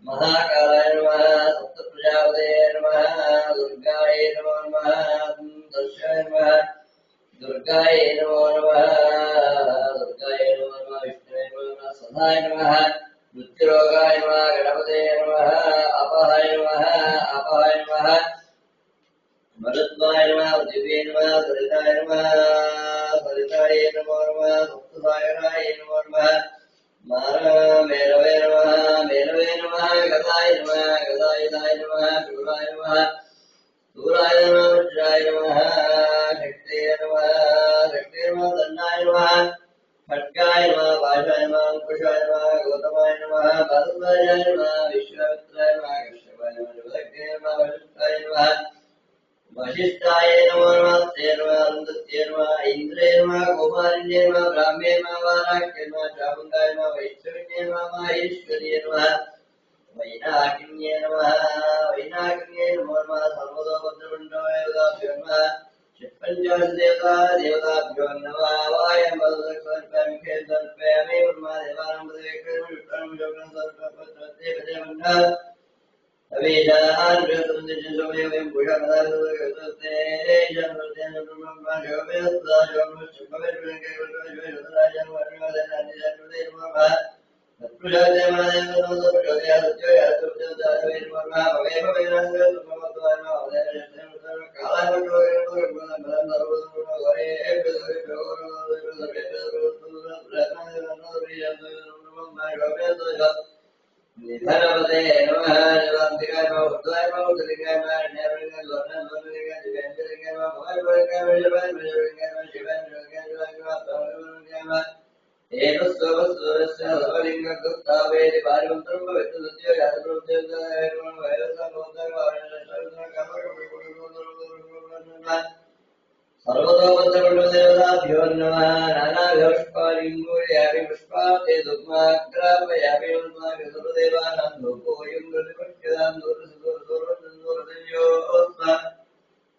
महाकालाय नमः सप्तप्रजापतये नमः दुर्गायै नमो नमः दर्शाय नमः दुर्गायै नमो नमः दुर्गायै नमो नमः विष्णुवे नमः सदाय नमः मृत्युरोगाय नमः गणपतये नमः अपाय नमः मरुत्वाय नमः दिव्ये नमः सरिताय नमः सरिताय नमो नमः सप्तसागराय नमो नमः मेलवे नमः गदाय नमः शूराय नमः दूराय नमः वज्राय नमः शक्ते नमः दण्डाय नमः खड्गाय नमः पाशाय नमः अंकुशाय नमः गौतमाय नमः भारद्वाजाय नमः विश्वामित्राय नमः कश्यपाय नमः जमदग्ने नमः वशिष्ठाय नमः वशिष्ठाय नमो नमः ते नमः अरुन्धत्यै नमः इन्द्रे नमः कौमारिण्ये नमः ब्राह्मे नमः वाराह्ये नमः चामुण्डाय नमः वैष्णविन्ये नमः माहेश्वर्ये नमः वैनाकिन्ये नमः नमो नमः सर्वतोभद्रमण्डलदेवताभ्यो नमः षट्पञ्चाशदेवताभ्यो नमः वायं पदसर्पयामि सर्पयामि ब्रह्मदेवानां पदवेक्षणं अवेदान वयं पुषपदाते निधनपते नमः निवान्तिकाय नमः उद्धाय नमः उद्धरिकाय नमः न्यायलिंगाय लोचनाय दिव्यांजलिंगाय नमः भगवान्लिंगाय नमः शिवाय नमः एतस्वस्वस्य सर्वलिंगगुप्तावेदि पारिमन्त्रं भवेत् सत्यो यादप्रभुदेवताय नमः वैरसमोदय सर्वतोपत्रमण्डलदेवताभ्यो नमः नानाविधपुष्पालिङ्गूर्यामि पुष्पाते दुग्माग्रापयामि सर्वदेवानां धूपोऽयं प्रतिपक्षदां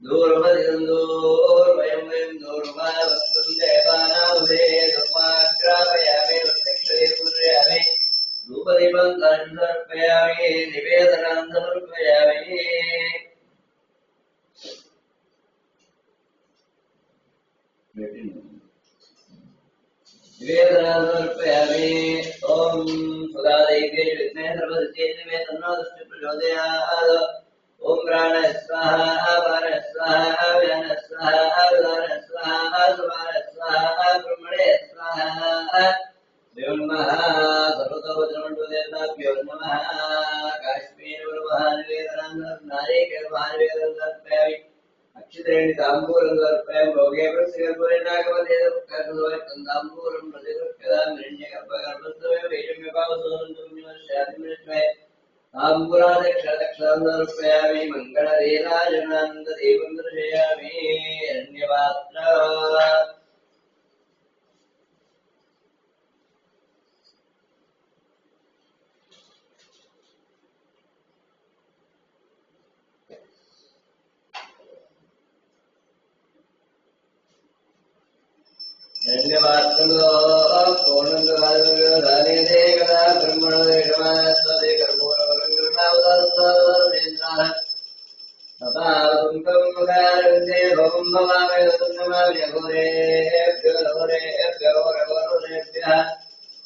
दूरमदिन्दूर्वयं दूर्वावस्तुं देवानामुदे दुग्माग्रापयामि प्रत्यक्षे पूजयामि धूपदीपं समर्पयामि निवेदनां समर्पयामि निवेदनामर्पयामि ॐ सुरादेव्यै विद्महे सर्वसिद्धिर्मे तन्नो दृष्टिः प्रचोदयात् ॐ प्राणः स्वाहा अपानः स्वाहा व्यानः स्वाहा उदानः स्वाहा समानः स्वाहा ब्रह्मणे स्वाहा नमः सर्वतोपत्रमण्डलदेवताभ्यो नमः काश्मीरमहानिवेदनां समर्पयामि अक्षत्रेण ताम्बूलं समर्पयामि भोगे प्रसिद्धपुरेणागमदेवकर्णोयं ताम्बूलं प्रतिगृह्यतां हिरण्यगर्भगर्भस्थमेव वैरम्यपावसोऽनन्तुम्यश्चातिमिश्मे ताम्बूलादक्षरदक्षरं समर्पयामि मङ्गलधीराजनानन्ददेवं दर्शयामि हिरण्यपात्र धन्यवादो पूर्णंगाले कदा ब्रह्मणो देशमास्ते कर्पूरवरंगुणावदारेन्द्रः तथा तुंकं मुदारन्ते भवं भवामि तन्नमामि अघोरेभ्यः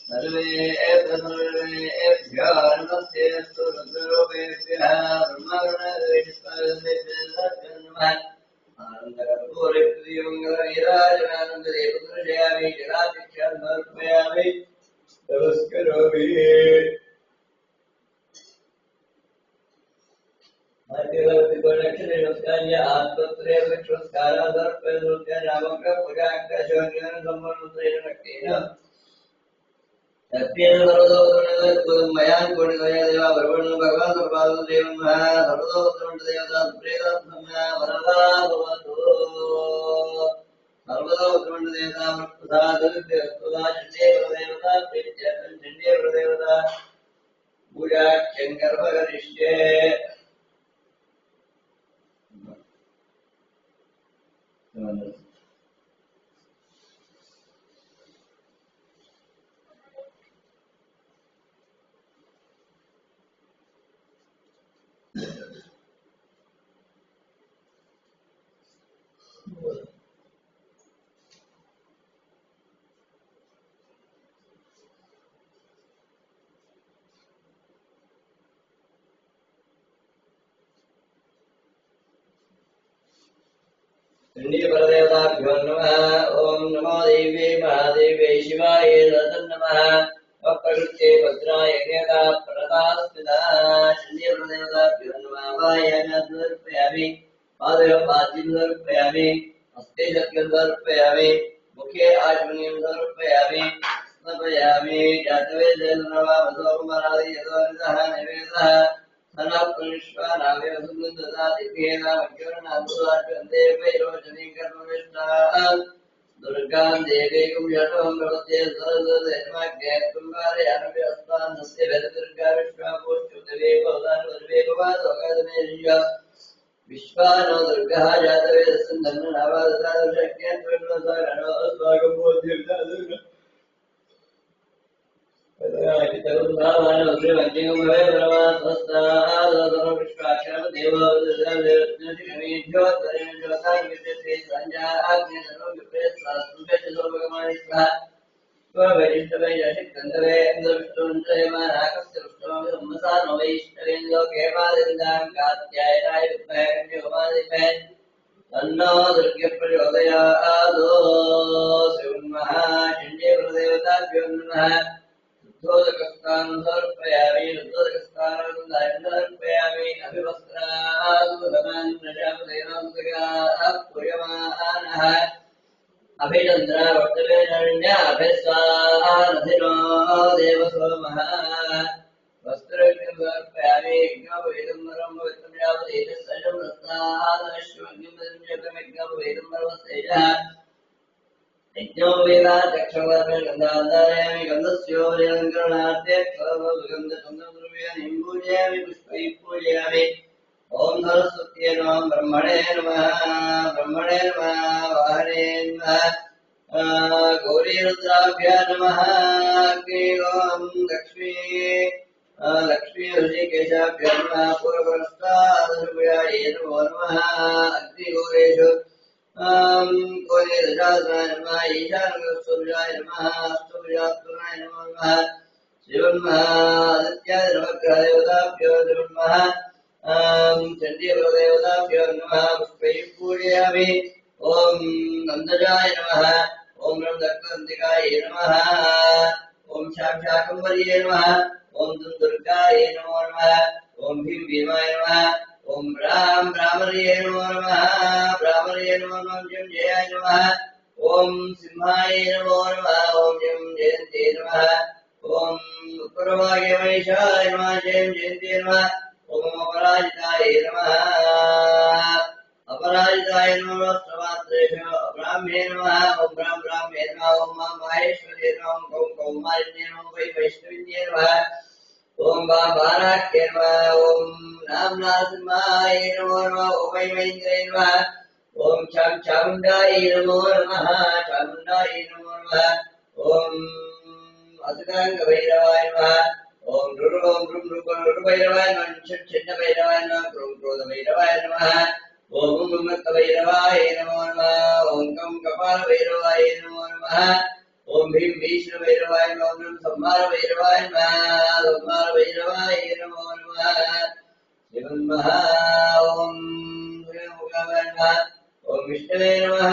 सर्वेभ्यो नमस्तेऽस्तु रुद्ररूपेभ्यः ब्रह्मगणदेवताभ्यो आनन्दकर्पूरमङ्गलवीराजनानन्ददेवदर्शयामि जलाभिक्षां समर्पयामि नमस्करोमि नमस्कार्य आत्मत्रे नमस्काराः समर्पयामि नामक पूजाङ्कशोन्येन सम्पन्नेन भक्तेन तत्तेन सर्वतोपत्रमण्डलदेवं मया कोटिद्वयदेव ब्रह्मणो भगवान् सर्वपाददेवं सर्वतोपत्रमण्डलदेवता प्रेतसम्मा वरदा भवतु सर्वतोपत्रमण्डलदेवता प्रसादस्य चण्डीदेवता चण्डीदेवता पूजा शङ्करभगरिष्ये चण्डीपरदेवताभ्यो नमः। ॐ नमो देव्यै महादेव्यै शिवाय नमः। अप्रकृत्यै भद्राय ज्ञेता प्रदास्मिता चण्डीपरदेवताभ्यो नमः। वायाम्यां समर्पयामि, पादयोपाद्यं समर्पयामि, हस्ते शक्यं समर्पयामि, मुखे आचमनीयं समर्पयामि, स्नपयामि। जातवेदेन नवामसोमरादि यतोनितः निवेदः सनःपुष्पानामेव सुगन्धदादिभ्येनामज्ञोरनाथुराजन्ते वैरोचनीं कर्मविष्टान् दुर्गां देवीं यतो भवते सरस्वतीर्मज्ञे कुम्भारयामि अस्तान् तस्य वेददुर्गा विश्वापोष्टुदेवी भवतान् सर्वे भवादोगादमेर्य विश्वानो दुर्गः जातवेदस्मिन् धन्यनावादतादृशज्ञत्वन्वसारणो अस्माकं बोध्यर्थादुर्गा तन्नो दुर्गप्रचोदयात् शिवन्महाचण्डीप्रदेवताभ्यो नमः रुद्रोदकस्नानं समर्पयामि रुद्रोदकस्नानं समर्पयामि अभिवस्त्रान् प्रजापतेनां पूयमानः अभिचन्द्रा वर्तवेनन्याभिस्वानधिनो देवसोमः वस्त्रज्ञं समर्पयामि यज्ञोपवेदं पवित्रं यावदेतः सजं रत्नादविश्वज्ञं वेदं परमस्तेजः यज्ञोपवेदाचक्षुर्गन्धान्तारयामि गन्धस्योपरिलङ्करणार्थे गन्धचन्द्रद्रव्याणि पूजयामि पुष्पैः पूजयामि ॐ सरस्वत्यै नमः ब्रह्मणे नमः ब्रह्मणे नमः वाहने नमः गौरीरुद्राभ्यां नमः ॐ लक्ष्मी ऋषिकेशाभ्यां नमः पूर्वपुरस्तादनुभयाय नमो नमः अग्निगौरेषु गौरीरजाय नमः ईशानगुरुसूर्याय नमः अस्तुभुजात्मनाय नमो नमः श्रीमन्महादित्याय नवग्रहदेवताभ्यो नमः चण्डीपरदेवताभ्यो नमः पुष्पैः पूजयामि ॐ नन्दजाय नमः ॐ ब्रह्मदत्तन्तिकाय नमः ॐ शाकम्भर्ये नमः ॐ दुर्गाय नमो नमः ॐ भीमाय नमः ॐ ब्राह्मर्ये नमो नमः ब्राह्मर्ये नमो नमः जयाय नमः ॐ सिंहाय नमो नमः ॐ जयन्ते नमः ॐ पूर्वाय महेशाय नमः जयन्ते नमः ॐ अपराजिताय नमः अपराजिताय नमः समात्रेषु ब्राह्मे नमः ॐ ब्राह्मे नमः ॐ माहेश्वर्ये नमः ॐ कौमारिण्ये नमः वैष्णविन्ये नमः ॐ बाराख्ये नमः ॐ नाम्नासिंहाय नमो नमः ॐ वैमैन्द्रे नमः ॐ चामुण्डाय नमो नमः चामुण्डाय नमो नमः ॐ असुराङ्गभैरवाय नमः ॐ रुरुभैरवाय नमः छिन्नभैरवाय नमः क्रोधभैरवाय नमः ॐ मुक्तभैरवाय नमो नमः ॐ कपालभैरवाय नमो नमः ॐ भीष्णभैरवाय नमः ॐ संहारभैरवाय नमः संहारभैरवाय नमो नमः श्रीमन्महा ॐ सूर्यमुखाय नमः ॐ विष्णवे नमः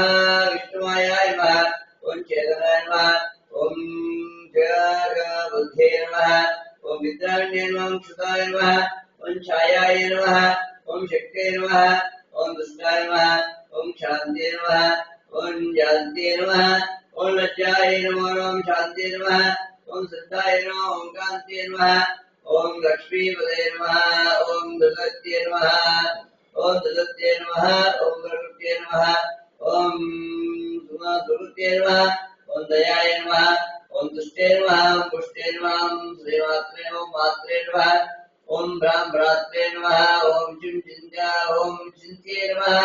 विष्णुमायाय नमः ॐ चेतनाय नमः ॐ जगबुद्धे नमः ॐ विद्राण्ये नमः क्षुताय नमः ॐ छायाय नमः ॐ शक्ते नमः ॐ दुष्टाय नमः ॐ शान्ते नमः ॐ जानते नमः ॐ लज्जाय नमो ॐ शान्ते नमः ॐ सिद्धाय नमः ॐ कान्ते नमः ॐ लक्ष्मीपदे नमः ॐ दुर्गत्ये नमः ॐ दुर्गत्ये नमः ॐ प्रकृत्ये नमः ॐ सुमधुरुत्ये नमः ॐ दयाय नमः ॐ तुष्टे नमः ॐ पुष्टे नमः ॐ श्रीमात्रे नमः मात्रे नमः ॐ भ्रात्रे नमः ॐ चिन्त्या ॐ चिन्त्ये नमः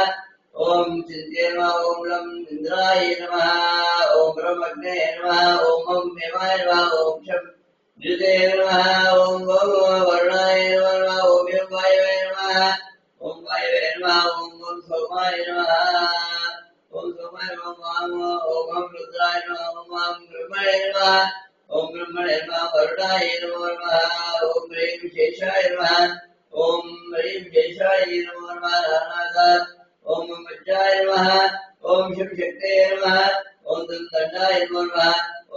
ॐ चिन्त्ये नमः ॐ लं इन्द्राय नमः ॐ ब्रह्मज्ञे नमः ॐ हेमाय नमः ॐ शं ऋते नमः ॐ वर्णाय नमः ॐ वायवे नमः ॐ वायवे नमः ॐ सोमाय नमः ॐ सोमाय नमः ॐ रुद्राय नमः ॐ ब्रह्मणे नमः ॐ ब्रह्मणे नमः वरुणाय नमो नमः ॐ ह्रीं शेषाय नमः ॐ ह्रीं शेषाय नमो नमः नानाद ॐ वज्राय नमः ओम शिव शक्ते नमः ओम दंडाय नमो नमः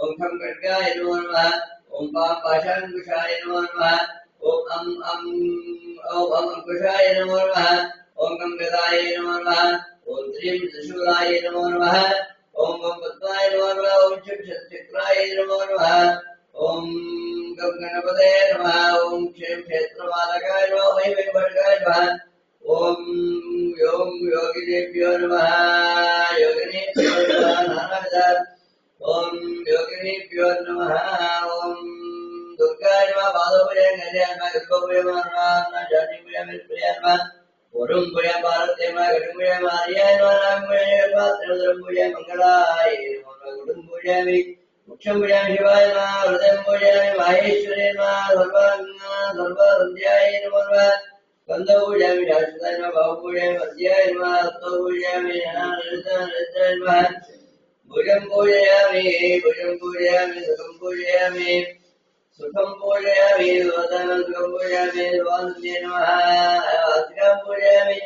ओम खम खड्गाय नमो नमः ओम पाशांकुशाय नमो नमः ओम अंकुशाय नमो नमः ओम गम गदाय नमो नमः ओम त्रिम त्रिशूलाय नमो नमः ओम पद्माय नमो नमः ओम शिव चक्राय नमो नमः ओम गम गणपते नमः ओम क्षेम क्षेत्रपालकाय नमः वै वैवर्गाय नमः ओम योगिनेभ्यो नमः योगिनेभ्यो नमः नानाविध ओम योगिनेभ्यो नमः ओम दुर्गाय नमः पादोपय नमः गर्भोपय नमः जातिपय मित्रय नमः वरुणपय पार्वत्य नमः गणपय मार्याय नमः नागपय पात्रद्रव्य मंगलाय नमः गुणपय मुक्षपय शिवाय नमः हृदयपय माहेश्वराय नमः सर्वसंध्याय नमः कंदपूजामि शाश्वताय नमः भावपूजामि मध्याय नमः हस्तपूजामि नृत्याय नमः भुजं पूजयामि सुखं पूजयामि सुखं पूजयामि वदनं सुखं पूजयामि स्वान्ते नमः अस्त्रं पूजयामि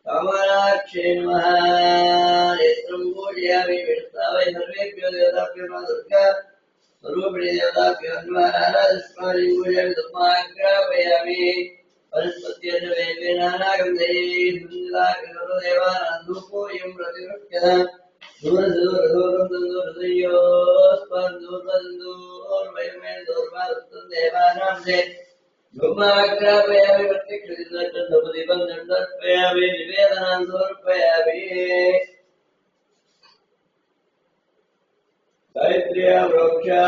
कमलाक्षे नमः नेत्रं पूजयामि विष्णवे सर्वेभ्यो देवताभ्यो नमः दुर्गा स्वरूपिणी देवताभ्यो नमः नानादुष्पाणि पूजयामि धूमाग्रापयामि वनस्पत्यस्य वेदे नानागन्धैः सुन्दराग्रहदेवानान्दूपोऽयं प्रतिगृह्यते धूमाग्रापयामि प्रत्यक्षदीपं दर्पयामि निवेदनां समर्पयामि गायत्र्या वृक्षा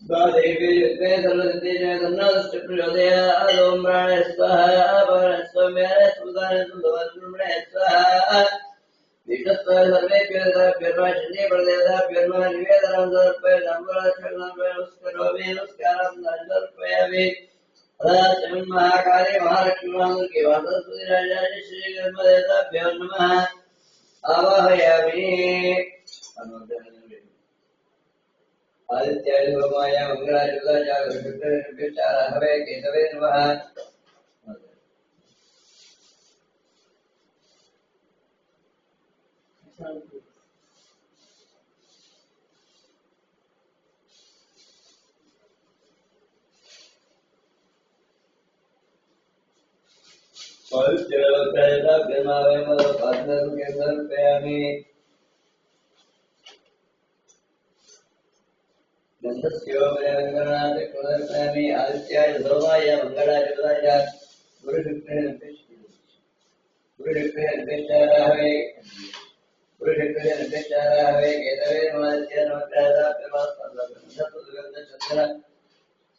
देवी युक्ते सर्वसिद्धे तन्नोदष्टप्रचोदय ओम प्राणाय स्वाहा अपानाय स्वाम्याय सुदाय सुन्दरब्रह्मणे स्वाहा विष्णुस्वाय सर्वेभ्यो देवताभ्यो शन्ये प्रदेवताभ्यो निवेदनं समर्पयामि नमस्कारां समर्पयामि अदाचमन महाकाली महालक्ष्मी महादुर्गे वासुदेवी राजाय श्री गणपदेवताभ्यो नमः आवाहयामि आदित्याय सोमाय मंगलाय बुधाय शुक्राय चारहवे केतवे नमः आदित्याय सोमाय मंगलाय बुधाय गुरुशुक्रे पुरुषकृष्णचारावे केतवे नमस्य नमस्कारः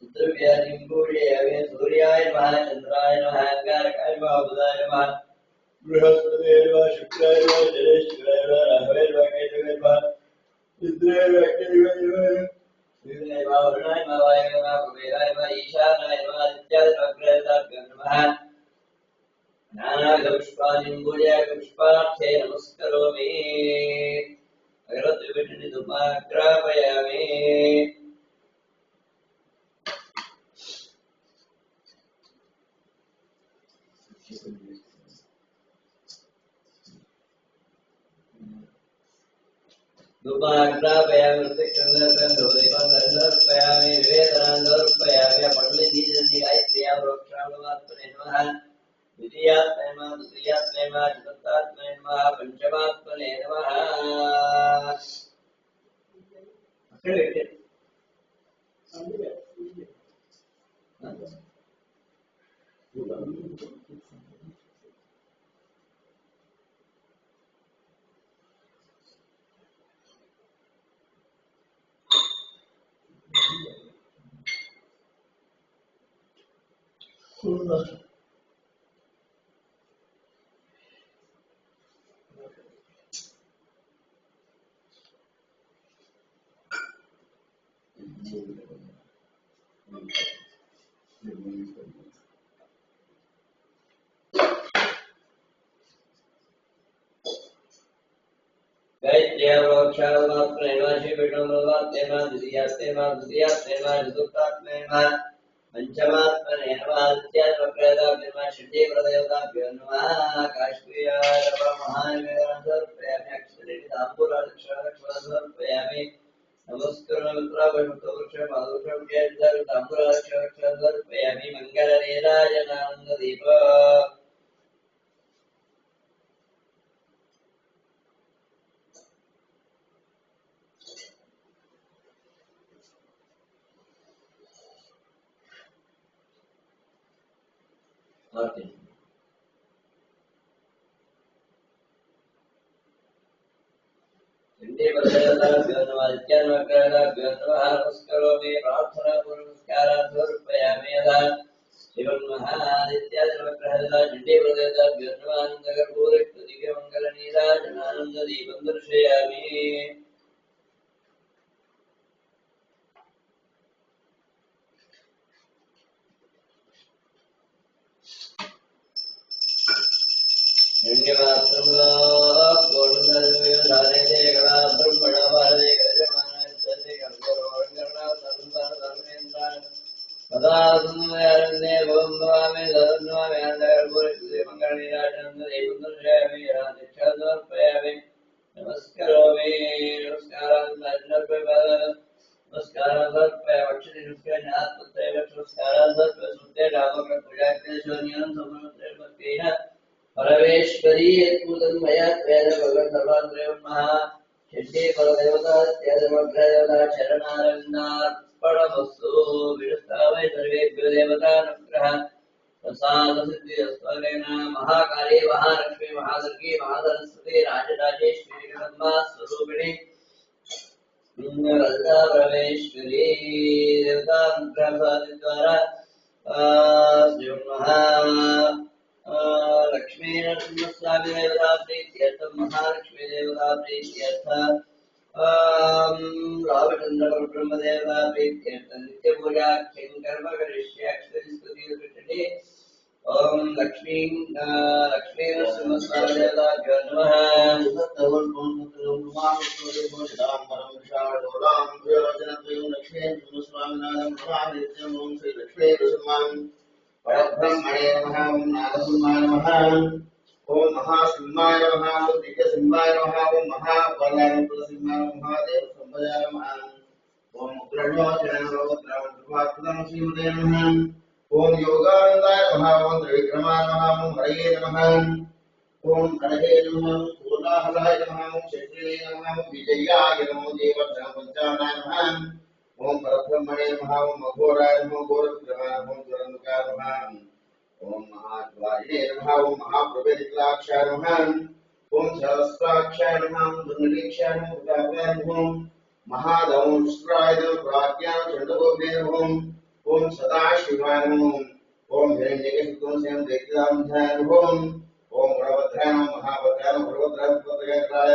चित्रव्याधिं पूजयामि सूर्याय नमः चन्द्राय नमः अंगारकाय नमः बुधाय नमः बृहस्पतये नमः शुक्राय नमः शनेश्वराय नमः राहवे नमः केतवे नमः इंद्राय नमः केतवे नमः विष्णुवे नमः वरुणाय नमः वायवे नमः कुबेराय नमः ईशानाय नमः आदित्याय नमः ग्रहदाभ्यो नमः नानाविधपुष्पाणि पूजयामि पुष्पार्थे नमस्करोमि अगरबत्तिं धूमाग्रापयामि धूमाग्रापयामि प्रत्यक्षदर्पयामि निवेदनां समर्पयामि पण्डितजी गायत्र्या प्रोक्षाममात्मने नमः द्वितीयात्मने नमः तृतीयात्मने नमः चतुर्थात्मने नमः पंचमात्मने नमः गायत्री पंचमात्मने नमः नित्यात्मप्रदाभ्यः षण्डे प्रदेवताभ्यो नमः काश्मीराय नमः महानगरसर्पयामि अक्षरे ताम्बूलाक्षरक्षरसर्पयामि नमस्कृतवृक्षमादुषं केन्द्र ताम्बूलाक्षरक्षरसर्पयामि मङ्गलनीराजनानन्ददीप चंडी बलदेवताभ्यो नमः नित्यात्मप्रदाभ्यो नमः नमस्करोमि प्रार्थनापूर्वनमस्कारार्थोर्पयामि यदा शिवन्महानित्यात्मप्रहृदा चंडी बलदेवताभ्यो नमः आनन्दकर्पूरदिव्यमङ्गलनीराजनानन्ददीपं दर्शयामि परमेश्वरी अद्भुतं मया वेद भगवन् सर्वान्त्रयं महा षण्डे परदेवता त्यागमग्रदेवता चरणारविन्दार्पणमस्तु विनुस्तावै सर्वेभ्यो देवतानुग्रह प्रसादसिद्धिरस्त्वनेन महाकाली महालक्ष्मी महादुर्गी महासरस्वती राजराजेश्वरी जगदम्बा स्वरूपिणी ललिता परमेश्वरी देवतानुग्रहद्वारा श्रीमन्महा लक्ष्मी नरसिंहस्वामी देवता प्रीत्यर्थं महालक्ष्मी देवता प्रीत्यर्थ रामचंद्र ब्रह्म देवता प्रीत्यर्थं नित्यपूजा कर्म करिष्ये अक्षरस्तुति ओम लक्ष्मी नरसिंहस्वामी देवताभ्यो नमः परब्रह्मणे नमः ओम नागसिंहाय नमः ओम महासिंहाय नमः ओम दिव्यसिंहाय नमः ओम महाबलानंदसिंहाय नमः देवसंभयाय नमः ओम उग्रलोचनाय नमः श्रीमते नमः ओम योगानंदाय नमः ओम त्रिविक्रमाय नमः ओम हरये नमः ओम हरये नमः कोलाहलाय नमः ओम चैत्रे नमः ओम विजयाय नमः देवधर्मपंचानाय नमः ओम परब्रह्मणे नमः ओम अघोराय नमः घोरविक्रमाय नमः ओम ज्वलन्मुखाय नमः ओम महाद्वारिणे नमः ओम महाप्रभेदिक्लाक्षाय नमः ओम सहस्राक्षाय नमः ओम दुर्निरीक्षाय नमः प्रतापाय नमः महादंष्ट्राय नमः प्राज्ञाय चंद्रगोपे नमः ओम सदाशिवाय नमः ओम हिरण्यकेशुत्वं दैत्यदामध्याय नमः ओम गणभद्राय नमः महाभद्राय नमः भगवद्राय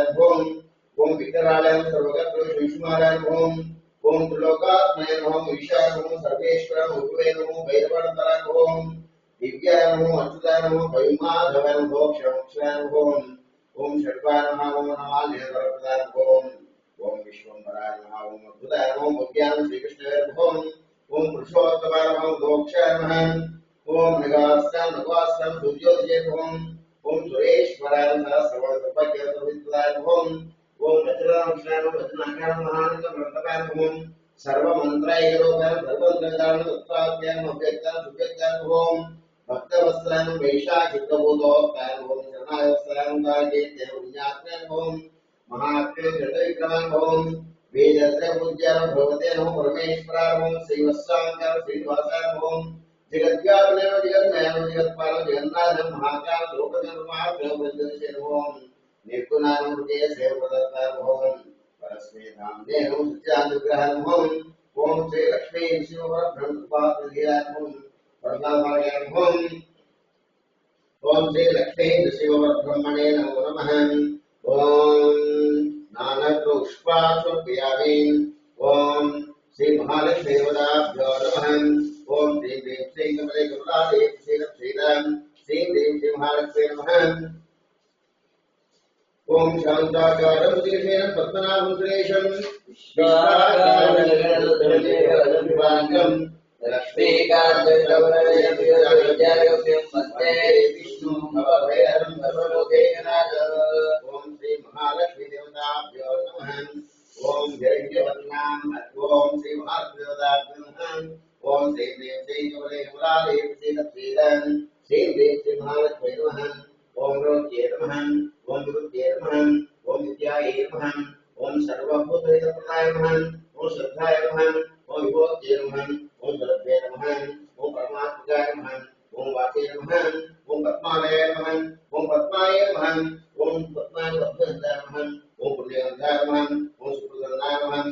नमः ओम विकराय नमः सर्वगतविष्णुमाराय नमः ओम त्रिलोकात्मने नमः ईशाय नमः सर्वेश्वराय नमः गुरुवे नमः भैरवानंदाय नमः दिव्याय नमः अच्युताय नमः भैमाधवाय नमः क्षमाय नमः ओम षड्वाय नमः ओम नमालेवरप्रदाय नमः ओम विश्वम्भराय नमः ओम अद्भुताय नमः भव्याय श्रीकृष्णाय नमः ओम पुरुषोत्तमाय नमः मोक्षाय नमः ओम निगास्ताय नगवास्ताय दुर्योधये नमः ओम सुरेश्वराय नमः सर्वसर्वज्ञानविद्याय नमः ओम वज्रांशाय नमः वज्रनाथाय नमः महानंदवृंदाय नमः सर्वमन्त्रैरोगाय सर्वमन्त्रदान उत्पाद्याय नमः व्यक्ताय सुव्यक्ताय नमः भक्तवत्सलाय नमः वैशाखिकबोधोक्ताय नमः शरणायवत्सलाय नमः जयते पुण्यात्माय नमः महात्म्य जगविक्रमाय नमः वेदत्र पूज्याय भगवते नमः परमेश्वराय नमः श्रीवत्सांगाय श्रीनिवासाय नमः जगद्व्यापने जगन्मय जगत्पाल जगन्नाथ महाकाल लोकधर्माय देववन्दे नमः निर्गुणाय नमः सेवदत्ताय नमः परस्मै धामने नमः सत्यानुग्रहाय नमः ओम श्री लक्ष्मी शिवब्रह्मपादधियाय नमः परमात्माय नमः ओम श्री लक्ष्मी शिवब्रह्मणे नमो नमः ओम नानपुष्पाशुभयामि ओम श्री महालक्ष्मी देवताभ्यो नमः ओम श्री देव श्री कमले कमलादेव श्री श्रीराम श्री देव श्री महालक्ष्मी नमः ओम शांताकारं दीर्घेन पद्मनाभं सुरेशं विश्वाकारं लक्ष्मीकान्तकवरयं वन्दे विष्णु भवभयहरं सर्वलोकैकनाथ। ओम श्री महालक्ष्मी देवताभ्यो नमः। ओम हिरण्यवर्णां ओम श्री महालक्ष्मी देवताभ्यो नमः। ओम श्री देव श्री कमले कमलालय श्री लक्ष्मीधन श्री देव श्री महालक्ष्मी नमः। ओम रोग्ये नमः। ओम गुरुद्ये नमः। ओम विद्याये नमः। ओम सर्वभूतहितप्रदाय नमः। ओम श्रद्धाय नमः। ओम विभूत्ये नमः। ओम बलभ्ये नमः। ओम परमात्मकाय नमः। ओम वाचे नमः। ओम पद्मालय नमः। ओम पद्माय नमः। ओम पद्माय पद्महंताय नमः। ओम पुण्यवन्ताय नमः। ओम सुप्रसन्नाय नमः।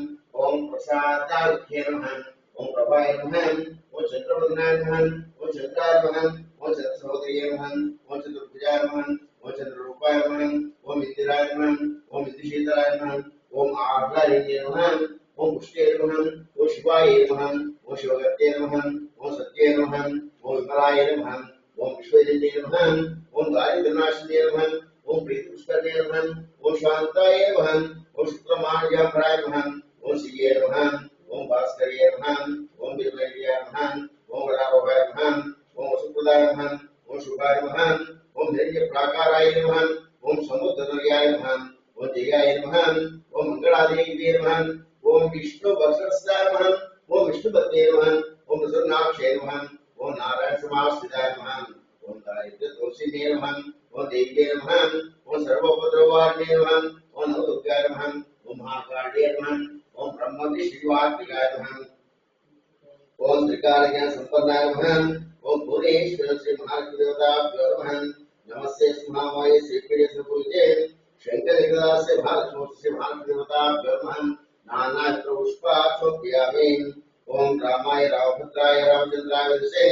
ओम प्रसादाख्ये नमः। ओम प्रभाय नमः। ओम चंद्रवदनाय नमः। ओम चंद्राय नमः। ओम चंद्रसहोदर्ये नमः। ओम चंद्रभुजाय नमः। ओम चंद्ररूपाय नमः। ओम इंदिराय नमः। ओम इंद्रशीतलाय नमः। ओम आह्लादिन्ये नमः। ओम पुष्टे नमः। ओम शिवाय नमः। ओम शिवगत्ये नमः। ओम सत्ये नमः। ओम विमलाय नमः। ओम विश्वजन्ये नमः। ओम दारिद्र्यनाशिन्ये नमः। ओम प्रीतिपुष्करणे नमः। ओम शांताय नमः। ओम शुक्रमार्याभराय नमः। ओम श्रीये नमः। ओम भास्कर्ये नमः। ओम विमलाय नमः। ओम वरारोहाय नमः। ओम वसुप्रदाय नमः। ओम शुभाय नमः। ओम हिरण्यप्राकाराय नमः। ओम समुद्रतनयाय नमः। ओम जयाय नमः। ओम मंगलादेव्ये नमः। ओम विष्णु वक्षस्थाय नमः। ओम विष्णुपत्ये नमः। ओम प्रसन्नाक्षे नमः। ओम नारायण समाश्रिताय नमः। ओम दारिद्र्यदोषिने नमः। ओम देव्ये नमः। ओम सर्वोपद्रवार्णे नमः। ओम नवदुर्गाय नमः। ओम महाकाल्ये नमः। ओम ब्रह्मविष्णुवात्मिकाय नमः। ओम त्रिकालज्ञान संपन्नाय नमः। ओम भुवनेश्वर श्री महालक्ष्मी देवताभ्यो नमः। नमस्ते महामाये श्रीप्रिय सुपूज्ये शंकरदास से महालक्ष्मी श्री महालक्ष्मी देवताभ्यो नमः। नानात्र पुष्पाक्षोभ्यामि। ओम रामाय रामभद्राय रामचंद्राय विदुषे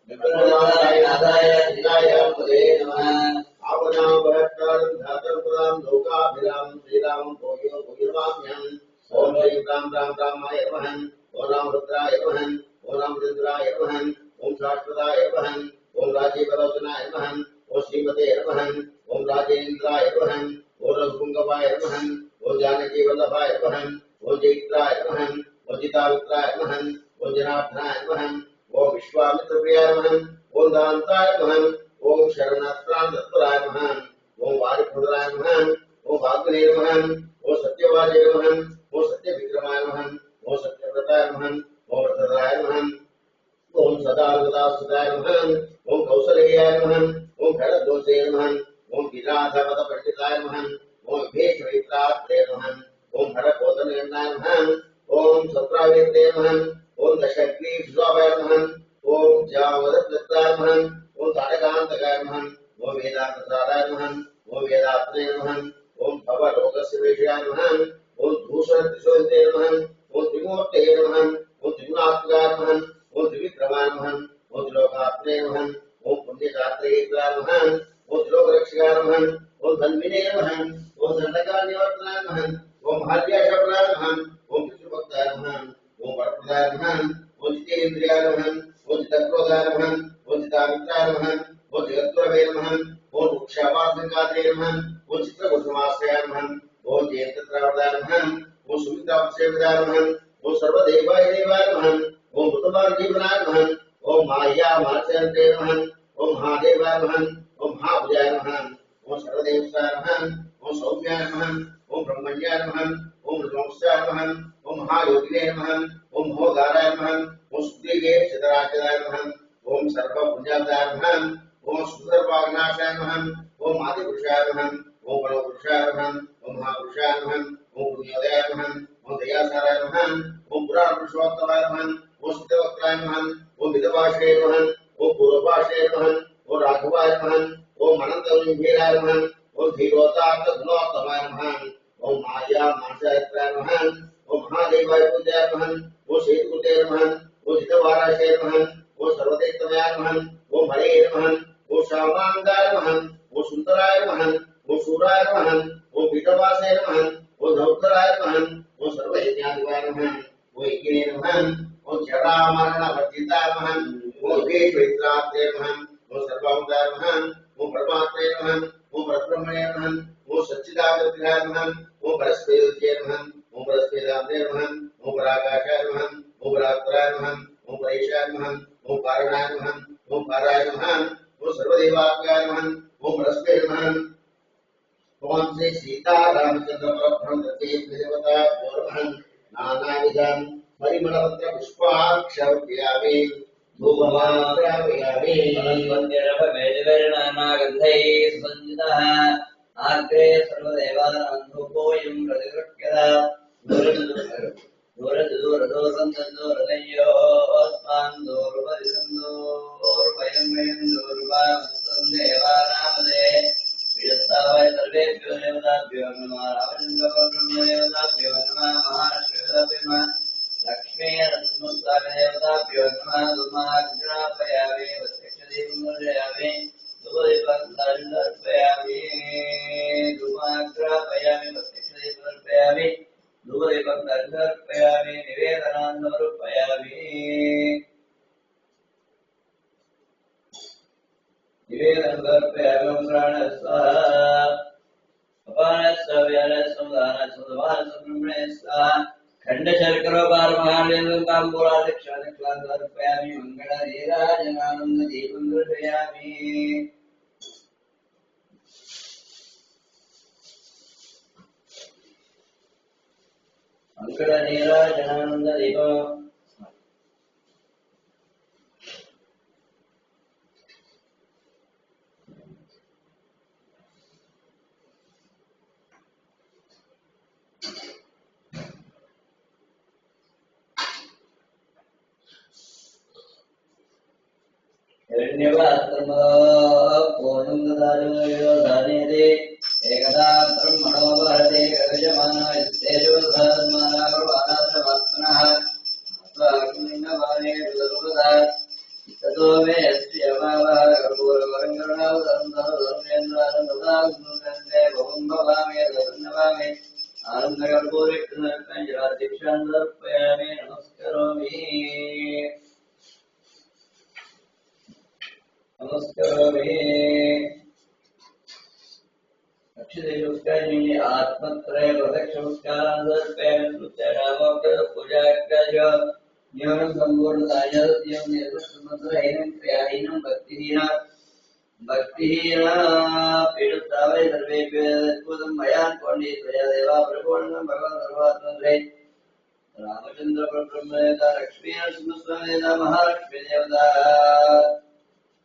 विप्रलम्बाय नाथाय सीताय पदे नमः। आवनां भक्तारं धातरपुरां लोकाभिराम श्रीराम भोयो भोगिर्वाम्यहम्। ओम श्री राम राम रामाय नमः। ओम रामभद्राय नमः। ओम रामचंद्राय नमः। ओम शाश्वताय नमः। ओम राजीवलोचनाय नमः। ओम श्रीमते नमः। ओम राजेन्द्राय नमः। ओम रघुपुंगवाय नमः। ओम जानकी वल्लभाय नमः। ओम जयित्राय नमः। ओम जितावित्राय नमः। ओम जनार्दनाय नमः। ओम विश्वामित्रप्रियाय नमः। ओम दान्ताय नमः। ओम शरणत्राणतत्पराय नमः। ओम वारिपुत्राय नमः। ओम भाग्ने नमः। ओम सत्यवाजे नमः। ओम सत्यविक्रमाय नमः। ओम सत्यव्रताय नमः। ओम व्रतराय नमः। ओम सदावदासुदाय नमः। ओम कौसल्याय नमः। ओम भरद्वाजे नमः। ओम विराधपद पंडिताय नमः। ओम भेषवित्रात्रे नमः। ओम हरकोदनयनाय नमः। ओम सत्रावेत्रे नमः। ओम दशग्री विश्वाय नमः। ओम जावदत्ताय नमः। ओम तारकान्तकाय नमः। ओम वेदान्तसाराय नमः। ओम वेदात्रे नमः। ओम भवलोकस्य वेशाय नमः। ओम भूषण त्रिशोधे नमः। ओम त्रिमूर्ते नमः। ओम त्रिगुणात्मकाय नमः। ओम त्रिविक्रमाय नमः। ओम त्रिलोकात्रे नमः। ओम पुण्यदात्रे नमः। ओम त्रिलोकरक्षकाय नमः। ओम धन्विने नमः। ओम दंडकारनिवर्तनाय नमः। ओम भाग्याशपनाय नमः। ओम पितृभक्ताय नमः। ओम वरप्रदाय नमः। ओम जितेन्द्रियाय नमः। ओम जितक्रोधाय नमः। ओम जितामित्राय नमः। ओम जगद्गुरवे नमः। ओम वृक्षावासनिकात्रे नमः। ओम चित्रकुसुमाश्रयाय नमः। ओम जयन्तत्रावदाय नमः। ओम सुमित्रावसेविताय नमः। ओम सर्वदेवाय देवाय नमः। ओम भूतभाग्यविनाय नमः। ओम माया माचरते नमः। ओम महादेवाय नमः। ओम महाभुजाय नमः। ओम सर्वदेवताय नमः। ओम सौम्याय नमः। ओम ब्रह्मण्याय नमः। ओम ऋतवंशाय नमः। ओम महायोगिने नमः। ओम महोदाराय नमः। ओम सुग्रीवे चितराजदाय नमः। ओम सर्वपुण्यादाय नमः। ओम सुंदरवाग्नाशाय नमः। ओम आदिपुरुषाय नमः। ओम परमपुरुषाय नमः। ओम महापुरुषाय नमः। ओम पुण्योदयाय नमः। ओम दयासाराय नमः। ओम पुराण पुरुषोत्तमाय नमः। ओम सिद्धवक्त्राय नमः। ओम विदभाषे नमः। ओम पूर्वभाषे नमः। ओम राघवाय नमः। ओम अनंतविंभीराय नमः। ओम धीरोदात्त गुणोत्तमाय नमः। ओम माया मानसायत्राय नमः। ओम महादेवाय पूज्याय नमः। ओम श्रीकुटे नमः। ओम जितवाराशे नमः। ओम सर्वदेवतमयाय नमः। ओम हरे नमः। ओम श्यामांगाय नमः। ओम सुंदराय नमः। ओम शूराय नमः। ओम पीतवासे नमः। ओम धौतराय नमः। ओम सर्वयज्ञाधिपाय नमः। ओम यज्ञे नमः। ओम जरामरणवर्जिताय नमः। ओम विश्वेश्वरात्रे नमः। ओम सर्वभूताय नमः। ओम परमात्मे नमः। ओम परब्रह्मणे नमः। ओम ओम सच्चिदानंदाय नमः ओम परस्पैर्याय नमः ओम परस्पैराय नमः ओम पराकाशाय नमः ओम परात्पराय नमः ओम परेशाय नमः ओम कारणाय नमः ओम पाराय नमः ओम सर्वदेवात्माय नमः ओम परस्पैर नमः ओम श्री सीता रामचंद्र परब्रह्म देवता नमः नानाविधं परिमलपत्र पुष्पाक्षरयामि धूपमात्रयामि आग्रे सर्वदेवानां धूपोऽयं प्रतिगृह्यते दूरदूरदूरदूरदूरदयोस्मान् दूरपरिसन्दूरवयं वयं दूरवामस्तं देवानामदे विदत्तावै सर्वेभ्यो देवताभ्यो नमः रामचन्द्रपरब्रह्मदेवताभ्यो नमः महालक्ष्मीदेवताभ्यो नमः लक्ष्मीनरसिंहदेवताभ्यो नमः धूमाग्रापयामि वत्यक्षदीपं दर्शयामि धूपदीपं धूमाग्रापयामि वत्यक्षदीपं दर्शयामि धूपदीपं दर्शयामि निवेदनान् समर्पयामि निवेदनं समर्पयामि ओं प्राणः स्वाहा अपानस्व व्यानस्व दानस्व समानस्व ब्रह्मणे स्वाहा खण्डशर्करोपारमहार्यं ताम्बूलादक्षिणादक्षिणान् समर्पयामि मङ्गलनीराजनानन्ददीपं दर्शयामि मङ्गलनीराजनानन्ददीपं हिरण्यवात्रमो पूर्णं ददातु धानेदे एकदा ब्रह्मणो भरते गजमानस्तेजो धर्मनाप्रवादात्रमात्मनः स्वाग्निनवाने दुर्वदा ततो मे श्रियमावरपूर्वरङ्गनावधर्मेन्द्रानन्दे भवं भवामि धर्मनवामि आनन्दकर्पूरिकृष्णदीक्षान्तर्पयामि नमस्करोमि नमस्करोमि अक्षदेशुस्कानि आत्मत्रय प्रदक्षिणस्कारान् समर्पयामि स्तुत्यानामोक्तः पूजाख्याज ज्ञानं सम्पूर्णतायत्यं निर्वस्तुमन्त्रहीनं क्रियाहीनं भक्तिहीना पीडुत्तावै सर्वेभ्यो यदद्भुतं मयान् पण्डितया देवा परिपूर्णं भगवन् सर्वात्मने रामचन्द्र परब्रह्मदेवता लक्ष्मीनरसिंहस्वामिदेवता महालक्ष्मीदेवता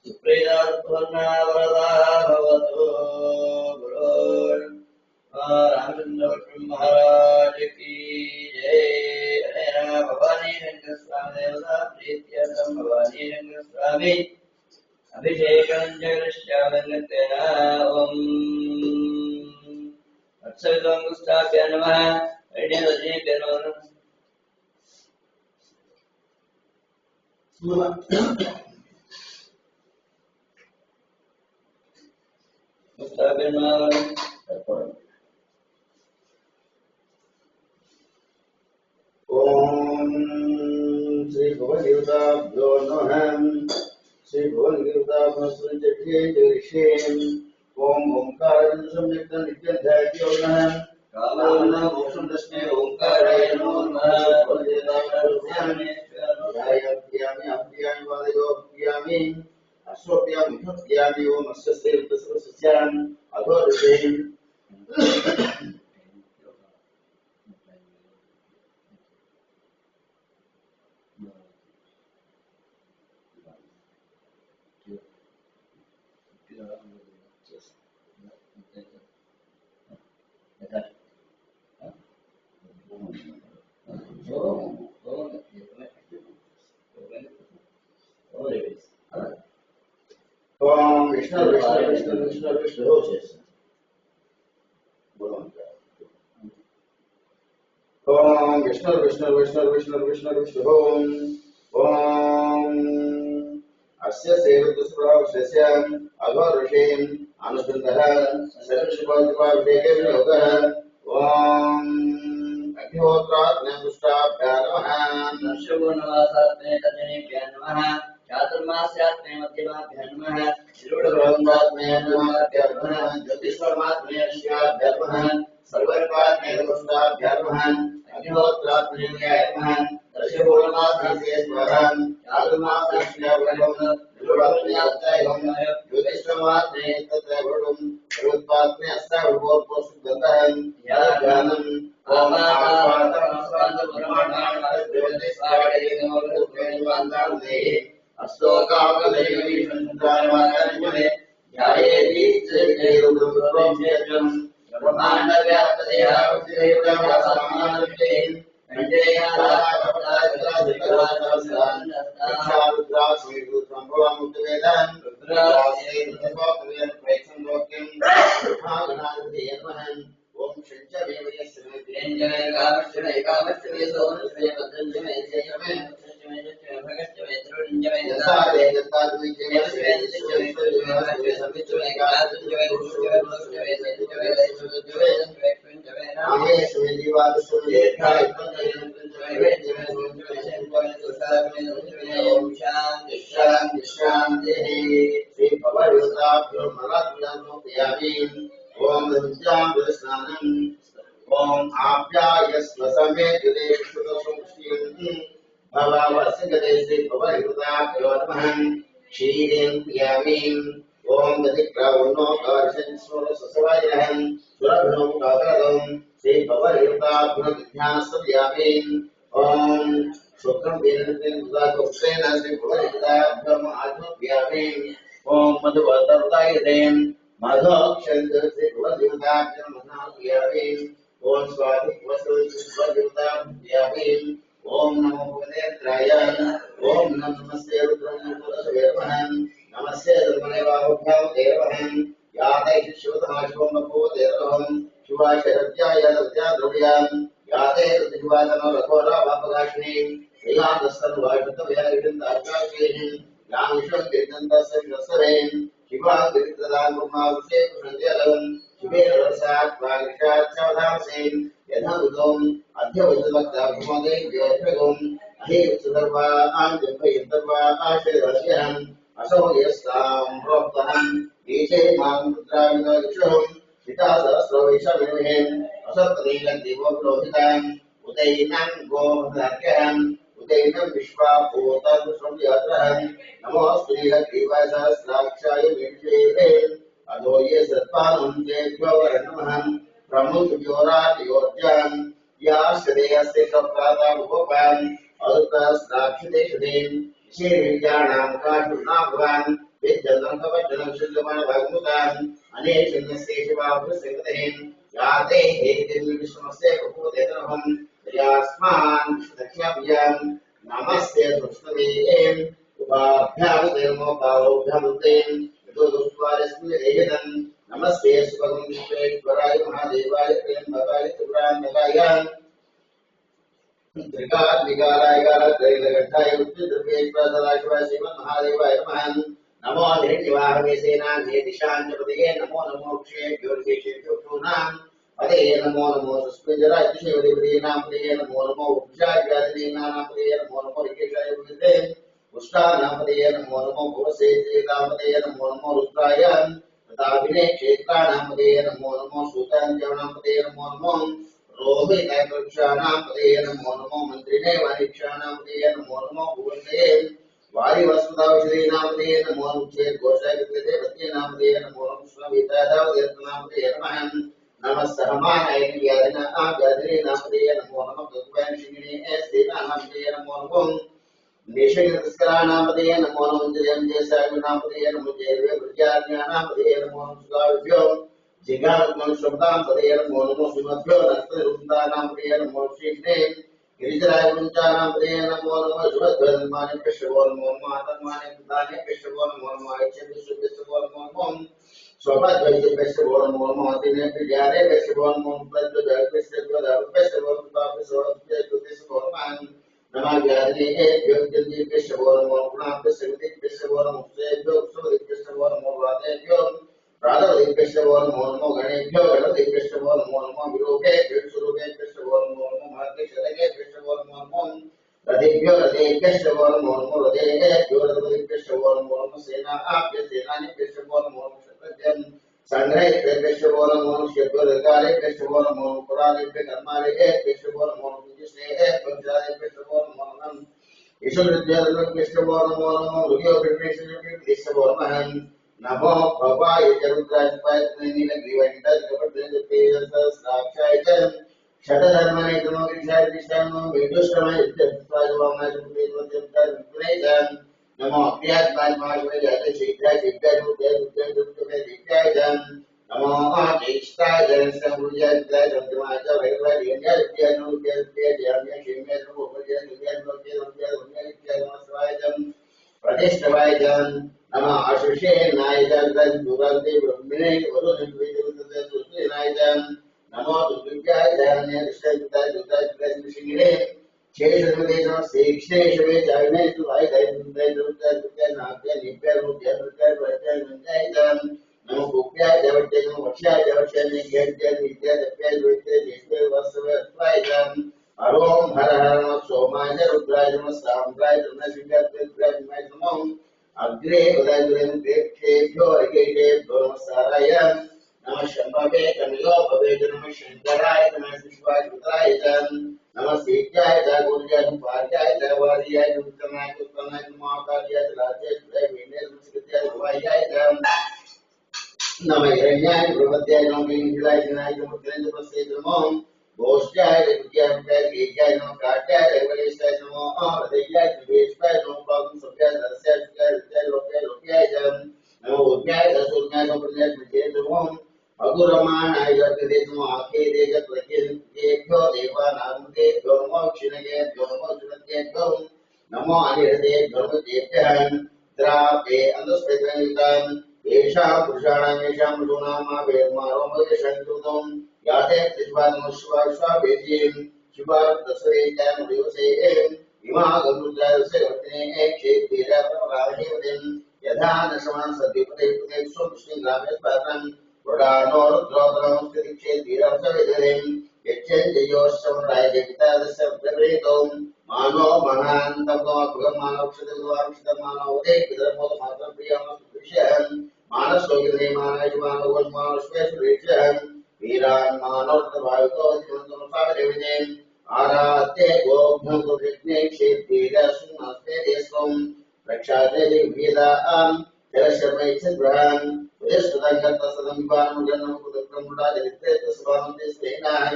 सुप्रीता वरदा भवतु गुरो रामचंद्र महाराज की जय। अनेन भवानी शंकर स्वामी देवता प्रीत्यर्थं भवानी शंकर स्वामी अभिषेकं जगरिष्यामन्यतेन ओम अक्षविद्वांगुष्ठाभ्य नमः रजनीभ्य नमः ओम श्री भगवदेवताभ्यो नमः श्री भगवदेवताभ्यो ओम ओंकारेण सम्यक् नित्यध्यायो नमः कामना मोक्षं तस्मै ओंकाराय नमो नमः भगवदेवताभ्यामि अप्यामि वादयो अप्यामि अश्वप्यामि भक्त्यामि ओम अस्य सर्वसस्यान् अधोऋषेन् ओम विष्णु विष्णु विष्णु विष्णु विष्णु ओम विष्णु विष्णु विष्णु विष्णु विष्णु विष्णु ओम अस्य सेवतुस्प्रभावस्य अघोऋषेन् अनुसृतः सर्वशुभाभिषेके वियोगः ओम अग्निहोत्राग्निपुष्टाभ्यां नमः दर्शगुणवासात्मे तजनेभ्यः नमः चातुर्मास्यात्मे मध्यमाभ्यः नमः श्रीवरब्रह्मात्मने नमः ज्योतिष्वरमात्मने नमः सर्वत्वात्मने नमः अग्निहोत्रात्मने नमः दर्शपूर्णमात्मने स्वाहा आत्मात्मने नमः ज्योतिष्वरमात्मने तत्रवरुणं सर्वत्वात्मने अस्तावृपोर्पोषुद्धं या ज्ञानं ओम शंचमेवय श्रीमेन्द्रय कामश्चमे कामश्चमे सोमश्चमे पतञ्जमे जयमे जयमे भगश्चमे त्रुञ्जमे दत्तादे दत्तादे जयश्री जयश्री समिश्चमे कामश्चमे गुरुश्चमे गुरुश्चमे जयश्री जयश्री जयश्री नामे श्री दिवादश्री जयश्री जयश्री ओम शांति शांति शांति श्री भवयुताभ्यो मलाभ्यो त्यामी ओम विद्यां विस्नानं ओम आप्यायस्व समे जुदे विश्वदोषमुष्टिं भवावसिगदे श्री भवयुताभ्यो नमः क्षीरें प्यामीं ओम दधिक्रावणो कार्षन् स्वरससवायहं सुरभ्यो काकरदं श्री भवयुताभ्यो विद्यासव्यामीं ओम शुक्रं वेदनं दुदाकोक्षेण श्री भवयुताभ्यो आत्मव्यामीं ओम मधुवतरुदायदें माधवक्षंद्र से भगवद्गीता महाव्यापीं ओम स्वाति वसुदेवता व्यापीं ओम नमो भगवतेन्द्राय ओम नमस्ते रुद्रमूर्तये नमस्ते धर्मदेवाभ्यां देवहं याते शिवतमाशोम नमोदेवहं शिवाशरत्याय दत्याद्रव्यां याते ऋतुवादनो रघोरा वापगाष्णी श्रीलादस्तर्वाष्टव्यागिरिन्दार्काश्रीं यामिषं कीर्तन्तस्य विवत्सरें शिवा गिरितदागुमावसे कुशंजलं शिवेरसात् वागिषाच्छवधामसें यथावुतों अध्यवुतवक्ताभुमदे ज्योतिर्गुं अहिर्सुधर्वा आंजम्भयन्तर्वा आशयरस्यहं असो यस्तां प्रोक्तहं ईशे मां पुत्राविदक्षुं सीतासहस्रविषमेवहें असत्पदीलद्दिवो पुरोहितां उदैनं गोमधार्क्यहं उदैनं विश्वाभूतं संयात्रहं नमो श्रीहरिवासहस्राक्षाय विद्ये अधो ये सत्पानं तेभ्यो वरणमहं प्रमुखयोरादियोर्जां या श्रेयस्ते सप्तादामुपपां अल्पस्राक्षिदेशदें श्रीविद्यानां काशुनां भवान् विद्यन्तं शुद्धमनभगमुतां अनेकन्यस्ते शिवाभ्यसेकतें याते हेतिं विष्णुस्ते प्रभुदेतरहं यास्मान् दक्षाभ्यां नमस्ते कृष्णवें उपाभ्यां देवोपाभ्यां तें यदुद्वारस्मि रेहितं नमस्ते सुभगं विश्वेश्वराय महादेवाय त्र्यंबकाय त्रिपुरान्तकाय त्रिकाग्निकालाय कालत्रयीलकण्ठाय उत्तरद्रव्येश्वर सदाशिवाय श्रीमन्महादेवाय नमः नमो हिरण्यवाहवेसेनान्ये दिशाञ्चपतये नमो नमो क्षेभ्योर्षेभ्योक्षूणां पदये नमो नमो सुस्मिञ्जराज्यशेवदेवदीनां पदये नमो नमो वृक्षाज्ञादिनीनां पदये नमो नमो ऋकेशाय पुण्यते पुष्टानां पदये नमो नमो भुवसेतां पदये नमो नमो रुद्राय तथाभिने क्षेत्राणां पदये नमो नमो सूताञ्जनां पदये नमो नमो रोहितवृक्षाणां पदये नमो नमो मन्त्रिणे वारिक्षाणां पदये नमो नमो भुवनये वारिवस्पदावशदीनां पदये नमो नमो चेद्घोषायकृत्यदेवतीनां पदये नमो नमो स्वामितादावदेवतानां पदये नमः नमः सहमानयज्ञादिना आज्ञादिनीनां पदये नमो नमः भगवान्शिगिने एस्तेनां पदये नमो नमो निषेधस्कराणां पदये नमो नमो जयं पदये नमो जयवे प्रज्ञाज्ञानां पदये नमो नमो सुगाभ्यो जिगात्मन शब्दां पदये नमो नमो श्रीमद्भ्यो नक्तरुन्दानां पदये नमो श्रीकृष्णे गिरिजराय वृन्दानां पदये नमो नमो शुभध्वन्माने पिष्टवो नमो नमो आतन्माने प्रदाने पिष्टवो नमो नमो ऐच्छेभ्यो पिष्टवो नमो नमो स्वभावद्वैते पिष्टवो नमो नमो अतिने प्रियारे पिष्टवो नमो प्रद्वद्वै पिष्टवो पिष्टवो पिष्टवो नमः ज्ञाने योग्यन्ति पिष्टवो नमो गुणां पिष्टवति पिष्टवो नमो सेभ्यो सुवदि पिष्टवो नमो वादेभ्यो राधवदि पिष्टवो नमो नमो गणेभ्यो गणपति पिष्टवो नमो नमो विरूपे विरूपे पिष्टवो नमो नमो महते शतके पिष्टवो नमो नमो रथेभ्यो रथेभ्यश्च वो नमो नमो रथेभ्यो रथेभ्यश्च वो नमो नमो सेनाभ्यश्च वो नमो नमो शतभ्यं संग्रहेभ्यश्च वो नमो नमो शत्रुकालेभ्यश्च वो नमो नमो पुरालेभ्यः कर्मालेभ्यश्च वो नमो नमो विजयेभ्यश्च वो नमो नमः ईश्वरविद्यालयभ्यश्च वो नमो नमो गुरुयोगभ्यश्च वो नमः नमो भवाय रुद्राय नीलग्रीवाय साक्षाय शतधर्माय नमो गिरिशाय विष्णु वेदुष्टमाय विद्याय वामनाय विद्याय नमो अभ्यात्माय महादेवाय जय शीघ्राय शीघ्राय दिव्याय नमो आदिष्टाय जनसमुजाय जय चंद्रमाय वैभवाय दिव्याय दिव्याय शिवमय नमो भजय दिव्याय नमस्वाय प्रतिष्ठवाय नमः आशुषे नायजन दुर्गंधे ब्रह्मणे वरुण नायजन नमो दुर्गाय ध्याने कृष्णाय दुर्गाय कृष्णिने शेषमते नमः शेषवे जायने तु भाई दुर्गाय नाट्य नित्य रूपय दुर्गाय वैद्य मंजय नमो गोप्याय देवते नमो वक्षाय देवते नित्य नित्य दप्याय वैद्य नित्य वसवे स्वाय ओम हर हर नमः सोमाय रुद्राय नमः साम्राय नमः शिवाय नमः अग्रे उदयं देखेभ्यो अर्घेभ्यो नमस्काराय नमः शंभवे कमलो भवे नमः शंकराय नमः विश्वाय नमः सीताय गुरुजाय पार्याय वार्याय उत्तमाय महाकार्याय राजाय विनय संस्कृत्याय भवाय नमः हिरण्याय प्रवद्याय नमः इंद्राय जनाय मुद्रेन्द्र प्रसेद नमः गोष्ठाय विद्याय गीताय नमः काट्याय रेवलेशाय नमः हृदयाय दिवेशाय नमः पावक सभ्याय रस्याय विद्याय लोक्याय नमः उद्याय दशोन्याय नमः विजय नमः अगुरमाणाय जगदे नमः आखे देज प्रत्येभ्यो देवानामुदेभ्यो नमः क्षिणयेभ्यो नमः क्षिणयेभ्यो नमो अनिहृदेभ्यो नमः देभ्यः द्रापे अनुस्पेदनितां येषां पुरुषाणां येषां मृदूनां वेदमानो मयशन्तुतं याते तिष्वादमुष्वावेदीं शिवार्दस्वेत्यां दिवसे इमा गरुद्रायस्य वर्तिने क्षेत्रेरापराहिवदिं यथा नशमान् सद्युपते स्वस्मिन् ग्रामे स्पात्रं वडानोरुद्रोद्रमस्तिक्षेत्रेरापसवेदरिं यच्चेन्द्रियोश्चमराय जगतादस्य प्रवेदों मानो महान्तमोपगमानोक्षतद्वारक्षतमानोदे पितरमोदमात्रं प्रियमस्पृश्यं मानसोगिने मानश्वानोन्मानश्वेश्वरेश्वरं वीरान् मानोर्धभावितो जीवन्तमसादेविने आरात्ये गोघ्नकुविघ्ने क्षेत्रेरसुनस्ते देशं रक्षाते दिव्यदां जलशर्मैच्छद्वहं उदयस्तदङ्गतसदम्बानुजन्मकुदक्रमुडाजरित्रे तस्वामते स्नेहां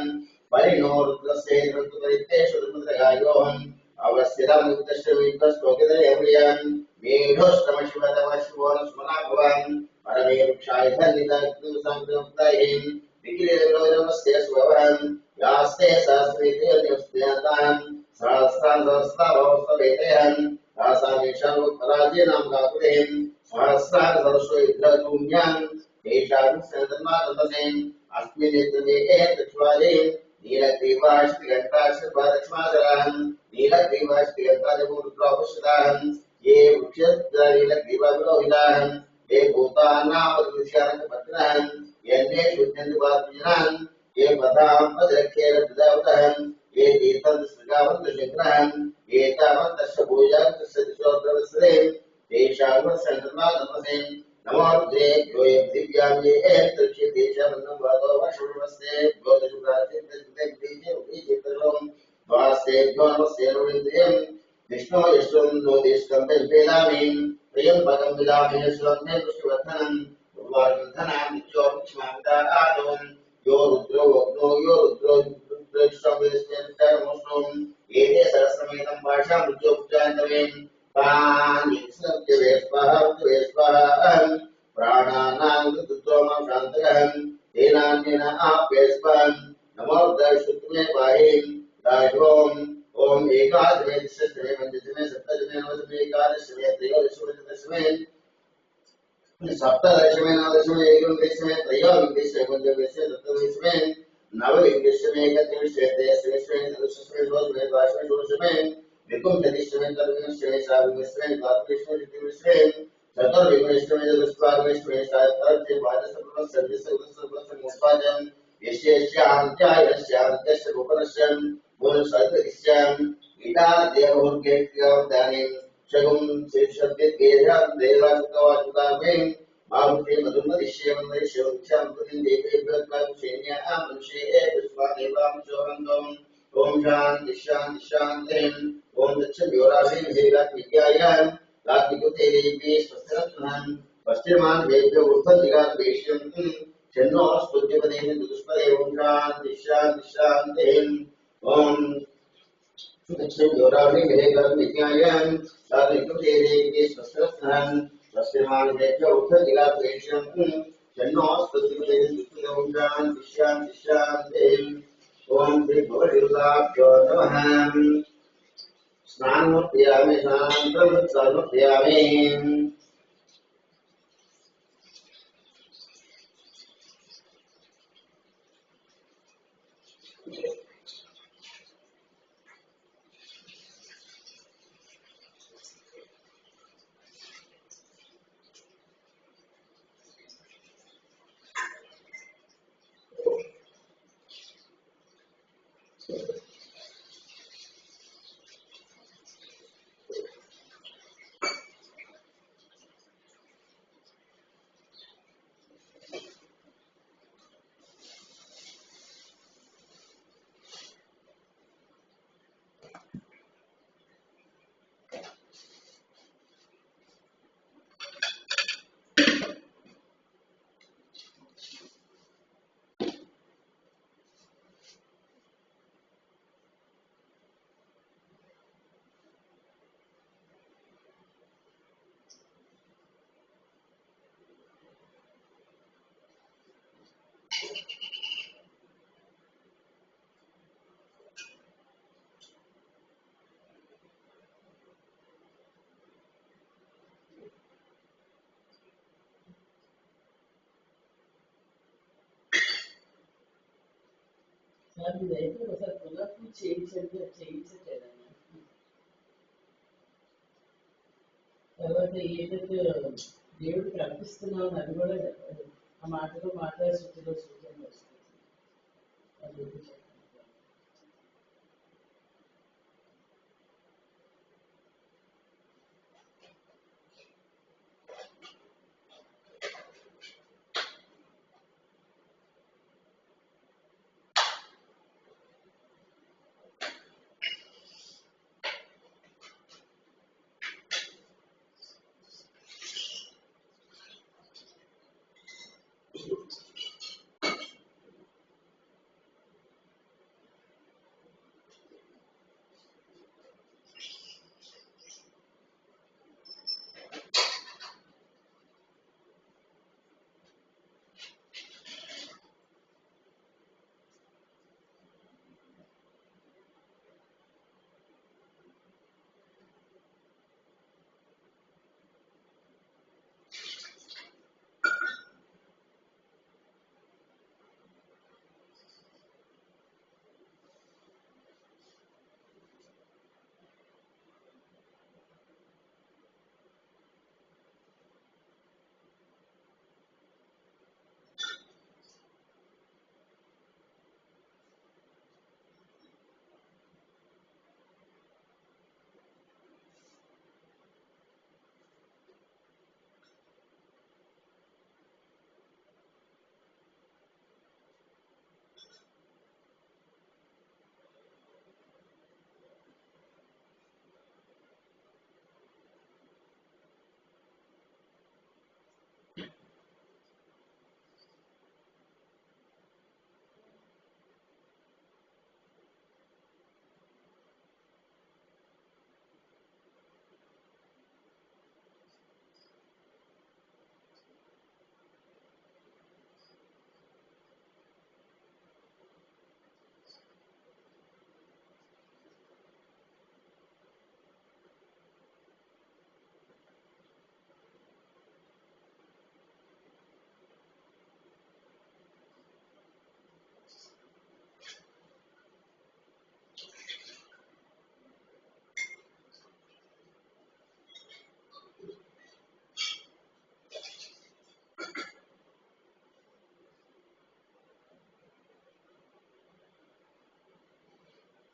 परिणोरुद्रस्य ऋतुपरित्तेषु ऋतुगायोऽहम् अवस्थितमुक्तश्रमिकस्तोकितयव्रियं मेढोष्टमशिवतमशिवोनस्मनाभवान् परमे वृक्षाय धन्यताक्तुसंयुक्तैः विकिरीरविरोधमस्य स्वभवन् यास्ते सहस्रेतेऽन्यस्त्यातान् सहस्रान् तासामेषाम् उत्तराज्येनां काकुलेन् सहस्रान् सरस्वयुद्धधूम्यान् तेषां सन्दन्मादन्दसेन् अस्मिन् नेत्रमेके दक्षिवादेन् नीलग्रीवाश्रिघण्टाश्रिद्वादक्ष्मासरान् नीलग्रीवाश्रिघण्टादिपूर्वपुष्टान् ये वृक्षनीलग्रीवाविलोहितान् ये भूतानामदृश्यानकपत्नान् यन्ने शुद्धन्तिपात्मीनान् ये पदाम् अद्रक्ष्येरभिदावतः ये तीर्थन्तस्मृगावन्तशङ्करान् ये तावन्तस्य भूयान्तस्य दिशोद्रवस्रेन् तेषां सन्दन्मादन्दसेन् नमोर्धे योऽयं दिव्यां ये एतृक्षे देशमन्नं वादो वर्षमस्ते ज्योतिषुप्राचित्तम् वास्तेभ्यो नमस्ते नोरिन्द्रियं विष्णो यश्वं नो देशं वेदामि प्रियं पदं विदामि यश्वं मे पुष्टिवर्धनं उर्वारुन्धनां नित्योक्षमामितादों यो रुद्रो वग्नो यो रुद्रो रुद्रश्रवेस्मेन्तरमुष्णुं एते सहस्रमेतं भाषां रुद्रोपचान्तमेन् तान् यत्सत्यवेस्पहं प्राणानां रुद्रोमं शान्तकं तेनान्येन आप्यस्पन् नमोर्दशुत्मे पाहिं दाशों ओम एकादशमे दशमे पंचदशमे सप्तदशमे नवदशमे एकादशमे त्रयोदशमे चतुर्दशमे सप्तदशमे नवदशमे एकोनविंशमे त्रयोविंशमे पंचविंशमे सप्तविंशमे नवविंशमे एकत्रिंशमे तेईसवें चतुर्दशमे द्वादशमे षोडशमे विंशतिशमे सप्तविंशमे सहाविंशमे द्वादशमे तृतीयविंशमे चतुर्विंशमे चतुष्पादविंशमे सहस्राधिक द्वादशमे यस्यान्त्यायस्यान्त्यस्य गोपनस्य बोलसर्गस्यां इटा देवोर्गेत्यावदानीं शगुं शेषद्येद्यां देवासुतवासुतामें मारुते मधुमदिश्यमदिश्यवक्षां प्रतिं देवेभ्यः मनुष्ये विश्वादेवां शोरन्दम् ओम शांति शांति शांति ओम दक्षिणयोराशि विद्यायां रात्रिकुते देवी स्वस्तिरत्नम् पश्चिमान वेद्य ऊर्ध्वदिगात् वेश्यन्ति चन्नो स्तुत्यपदेन दुष्पदे ओम शांति शांति शांति ओम दक्षिणयोराशि विद्यायां रात्रिकुते देवी स्वस्तिरत्नम् पश्चिमान वेद्य ऊर्ध्वदिगात् वेश्यन्ति चन्नो स्तुत्यपदेन दुष्पदे ओम शांति शांति शांति ओम श्री भगवद्गीताभ्यो नमः स्नानमर्पयामि स्नानानन्तरं తర్వాత ఏదైతే దేవుడికి అర్పిస్తున్నామో అది కూడా ఆ మాటలో మాట్లాడే శుద్ధిలో సూచన వస్తుంది.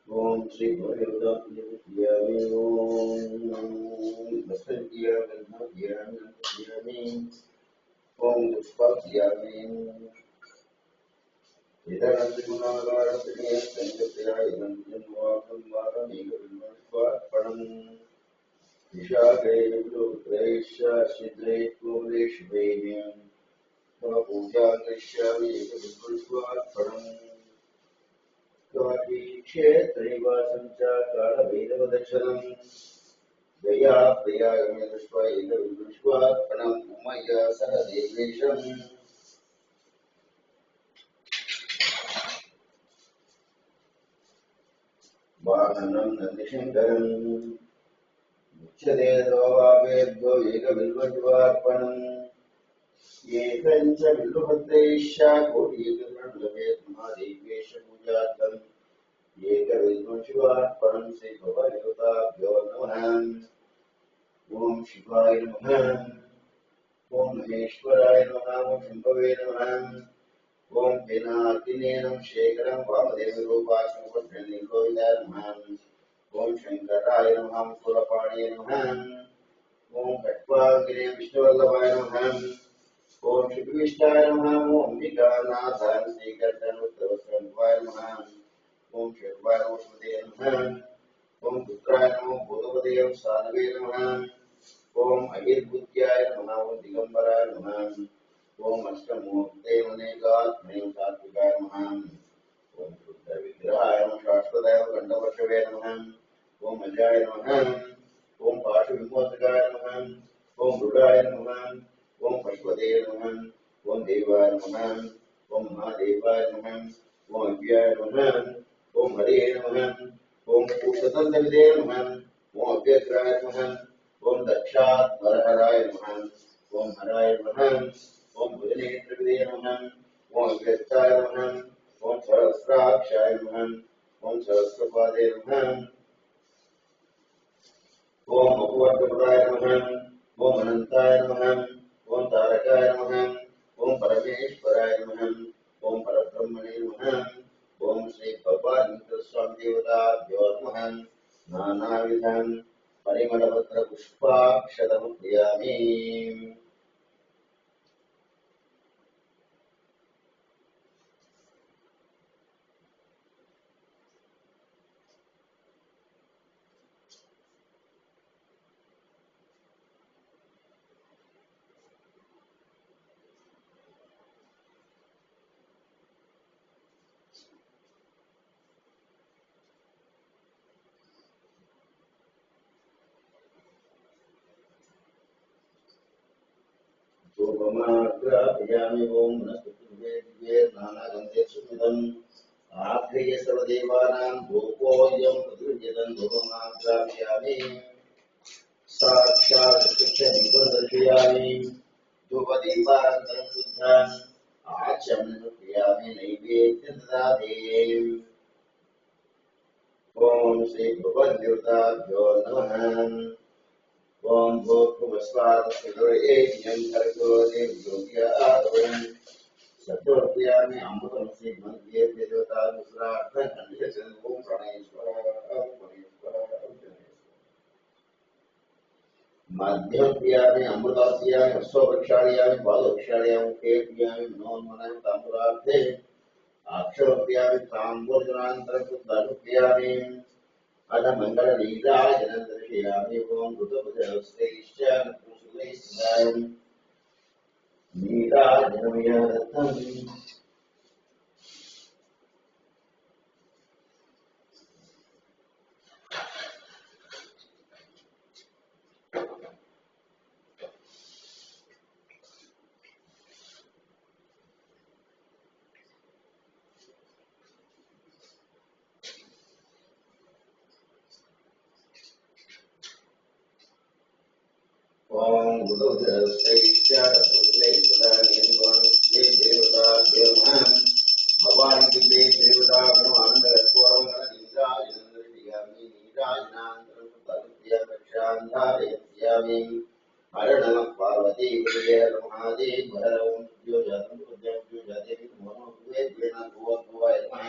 ओम श्री भगवते ओम बसंतिया गंधाभियामी ओम पुष्पाभियामी इदरंतिगुणागारस्त्रियं विशाखेन्द्रैश्चिद्रैः पूजा करिष्यामि एकविंशतिस्वार्पणम् क्षेत्रनिवासं च कालभैरवदर्शनम् दया प्रियाय मे दृष्ट्वा एकविंशतिस्वार्पणम् उमया सह देवेशम् वाहनं नन्दिशङ्करम् मुच्यते द्रोवावेभ्यो एकविंशतिस्वार्पणम् एकञ्च विल्लुभद्रैश्च कोटीकरणलभेत् महादेव्येश पूजार्थम् एकविंशतिस्वार्पणम् श्रीभवदेवताभ्यो नमः ओम शिवाय नमः ओम महेश्वराय नमः ओम शंभवे नमः ओम पिनाकिनेनं शेखरं वामदेवरूपाक्षमपट्टनिलोहिताय नमः ओम शंकराय नमः ओम सुरपाणिये नमः ओम खट्वांगिने विष्णुवल्लभाय नमः ओम शिवविष्टाय नमः ओम अंबिकानाथाय श्रीकर्तनोत्तरस्वरूपाय नमः ओम शिवाय नमः ओम पुत्राय नमः भूतपते साधवे नमः ओम अहिर्बुद्ध्याय नमः ओम दिगंबराय नमः ओम अष्टमूर्ते मनेकात्मने सात्विकाय नमः ओम शुद्ध विग्रहाय नमः शाश्वताय गंडवशवे नमः ओम अजाय नमः ओम पाशविमोचकाय नमः ओम रुद्राय नमः ओम पशुपते नमः ओम देवाय नमः ओम महादेवाय नमः ओम अव्याय नमः ओम हरे नमः ओम पूषतंतविदे नमः ओम अव्यग्राय नमः ओम दक्षात् वरहराय नमः ओम हराय नमः ओम भुजनेत्रविदे नमः ओम अव्यक्ताय नमः ओम सहस्राक्षाय नमः ओम सहस्रपादे नमः ओम अपवर्तपदाय नमः ओम अनंताय नमः ओम तारकाय नमः ओम परमेश्वराय नमः ओम परब्रह्मणे नमः ओम श्री भगवान स्वामी देवताभ्यो नमः नानाविधं परिमलपत्र पुष्पाक्षतमर्पयामि धूपमाग्रापयामि ओम वनस्पतिर्वे नानागन्धे सुमिदम् आग्रह्य सर्वदेवानां धूपोऽयं प्रतिगृह्यतं धूपमाग्रापयामि साक्षात् दीपं दर्शयामि धूपदीपानन्तरं शुद्धम् आचमनं क्रियामि नैवेद्यं ददामि ओम श्री भगवद्देवताभ्यो नमः ओम भूर्भुवस्वादस्यं भर्गो देवयोग्य आदवयम् सत्योर्पयामि अमृतं श्रीमद्ये देवतानुस्रार्थं खण्डितं ओम प्रणयेश्वर मध्यप्रियामि अमृतास्यामि अश्वपक्षालयामि पादपक्षालयामि मुखे प्रियामि मनोन्मनः ताम्बूलार्थे अक्षरप्रियामि ताम्बूलजलान्तरं शुद्धानुप्रियामि अध मङ्गललीलाजनं दर्शयामि ओम ऋतुभुजश्रेष्ठ नपुंसकैः नीलाजनमयरत्नम् ओम ऋतुभुजश्रेष्ठ नपुंसकैः देवताभ्यो नमः भवानी दिव्ये देवताभ्यो आनन्दरत्वं नीलाजनं दर्शयामि नीलाजनान्तरं तदुप्रियपक्षान्धारयस्यामि हर नमः पार्वती प्रिय महादेव हर ओम जो जातं पूज्यं जो जाते भी मोनो द्वे द्वे न भुव भुवाय नमः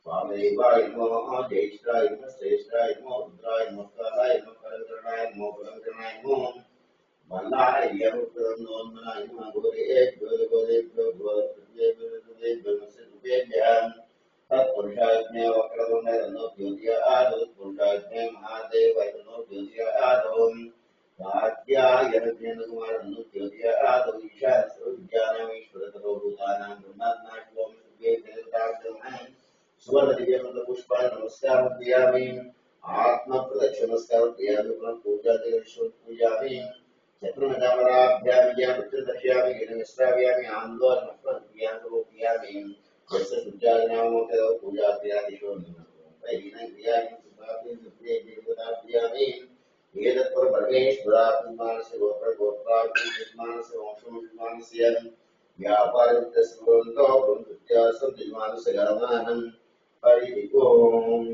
वामदेवाय नमः ज्येष्ठाय नमः श्रेष्ठाय नमः रुद्राय नमः कालाय नमः करकरणाय नमः बलकरणाय नमः मल्लाय यमुक्तनोन्मनाय नमः गोरेभ्यो तत्पुरुषाज्ञा वक्रतुण्ड तन्नो ज्योतिर्यादो पुरुषाज्ञा महादेव तन्नो ज्योतिर्यादो वाद्यायनकुमार तन्नो ज्योतिर्यादो ईशान सर्वविद्यानामीश्वर ततो भूतानां ब्रह्मात्माश्वं सुखे देवताभ्यं सुवर्ण दिव्यमंगल पुष्पाय नमस्कार क्रियामि आत्म प्रदक्ष नमस्कार क्रियामि पुनः पूजा देवश्वर पूजामि चतुर्मदामराभ्यां या मृत्युदर्शयामि गिरमिश्राव्यामि आन्दोलन क्रियामि यस्य सुजानामोते पूजा क्रियादिषु वैदिन क्रियामि सुभाते सुप्रिय देवताभ्यामि एतत्पर परमेश्वरात्मानस्य गोत्रात्मानस्य वंशमानस्य व्यापारवित्तस्वन्तो ब्रह्मत्यासं दिमानस्य गणमानं हरि ओम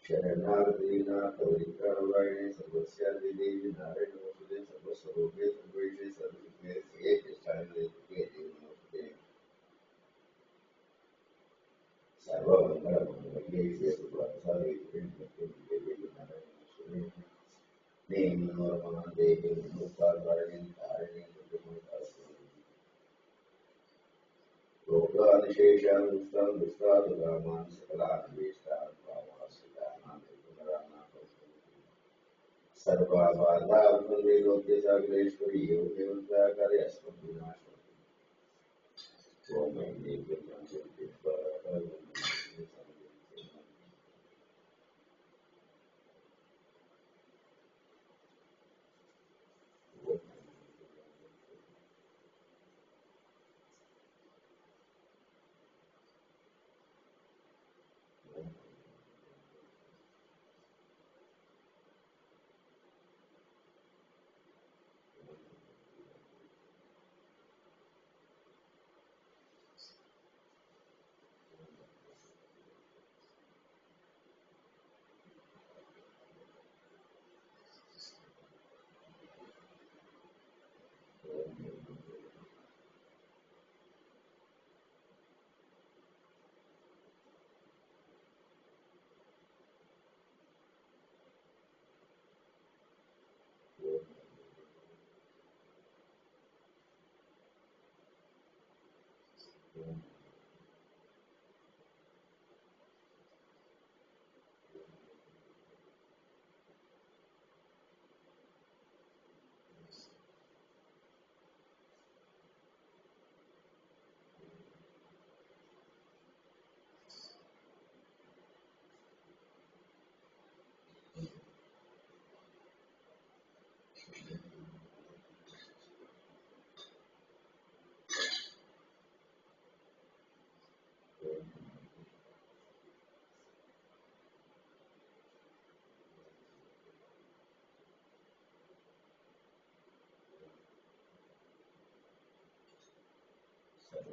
शरणागतीना कवरित्राणुरायणे सर्वस्यादि देवी नारायण नमोस्तुते सर्वस्वरूपे सर्वेशे सर्वसुखे श्रिये कृष्णाय देवी नमोस्तुते सर्वमंगलमंगल्ये शिवे सर्वार्थसाधिके देवी नारायण नमोस्तुते नेम नमः देवी नमोस्तारणे तारिणे नमोस्तुते लोकादिशेषान् दुष्टान् दुष्टादुरामान् सकलान्वेष्टान् सर्वाबाधावृन्देलोक्यसागरेश्वरी योगेवन्ताकारे अस्मद्विनाशोऽस्तु ओम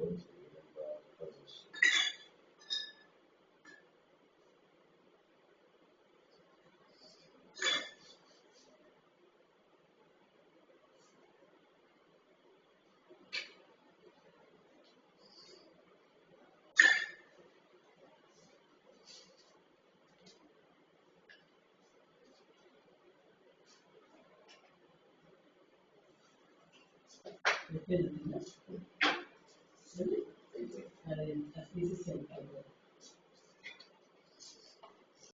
అయిపోయిందా? అది తీసేసాను.